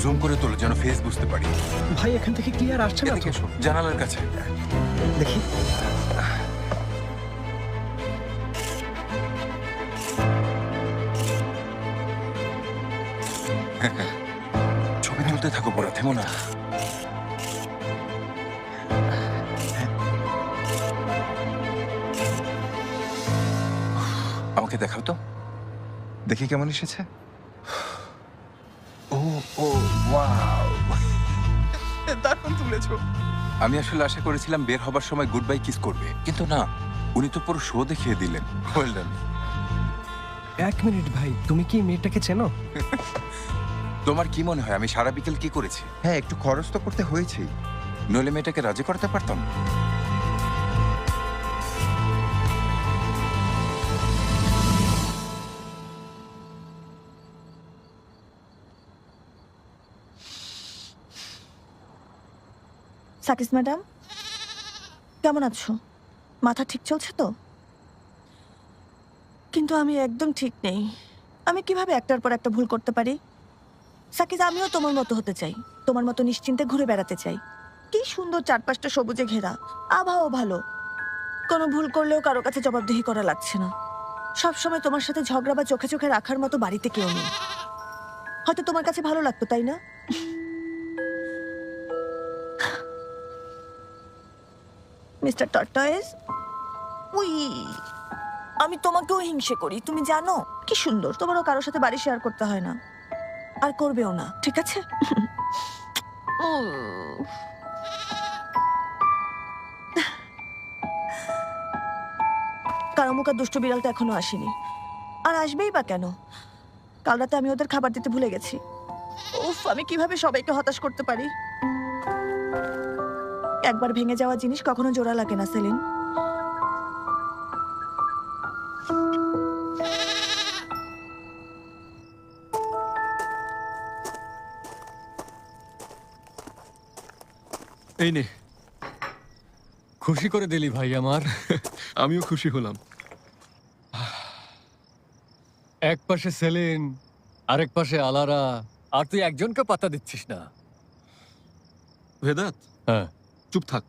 Zoom করে তোলো যেন ফেস বুঝতে পারি। ভাই এখান থেকে ক্লিয়ার আসছে না এদিকে তো। এসো, জানালার কাছে। দেখি। ছবি তুলতে থাকো, পড়া থেমো না। আমাকে দেখাও তো, দেখি কেমন এসেছে। ও ও ওয়াও, দারুণ তুলেছো। আমি আসলে আশা করেছিলাম বের হবার সময় গুড বাই কিস করবে, কিন্তু না, উনি তো পুরো শো দেখিয়ে দিলেন। Well done. 1 মিনিট ভাই, তুমি কি মেয়েটাকে চেনো? তোমার কি মনে হয় আমি সারা বিকেল কি করেছি? হ্যাঁ, একটু খরচ তো করতে হয়েছেই। নইলে মেয়েটাকে রাজি করতে পারতাম। সাকিস ম্যাডাম, কেমন আছো? মাথা ঠিক চলছে তো? কিন্তু আমি একদম ঠিক নেই। আমি কিভাবে একটার পর একটা ভুল করতে পারি? সাকিস, আমিও তোমার মতো হতে চাই, তোমার মতো নিশ্চিন্তে ঘুরে বেড়াতে চাই। কি সুন্দর চারপাশটা সবুজে ঘেরা, আবহাওয়া ভালো, কোনো ভুল করলেও কারো কাছে জবাবদিহি করা লাগছে না। সবসময় তোমার সাথে ঝগড়া বা চোখে চোখে রাখার মতো বাড়িতে কেউ নেই। হয়তো তোমার কাছে ভালো লাগতো, তাই না? মিস্টার টর্টয়েস, উই, আমি তোমাকেও হিংসে করি, তুমি জানো? কি সুন্দর, তোমারও কারোর সাথে বাড়ি শেয়ার করতে হয় না, আর করবেও না, ঠিক আছে? কারমুকা দুষ্ট বিড়াল তো এখনো আসেনি, আর আসবেই বা কেন? কাল রাতে আমি ওদের খাবার দিতে ভুলে গেছি। উফ, আমি কিভাবে সবাইকে হতাশ করতে পারি? একবার ভেঙে যাওয়া জিনিস কখনো জোড়া লাগে না, সেলিন। এই নে, খুশি করে দিলি ভাই আমার। আমিও খুশি হলাম। এক পাশে সেলিন, আরেক পাশে আলারা, আর তুই একজনকে পাত্তা দিচ্ছিস না। ভেদাত, হ্যাঁ, চুপ থাক।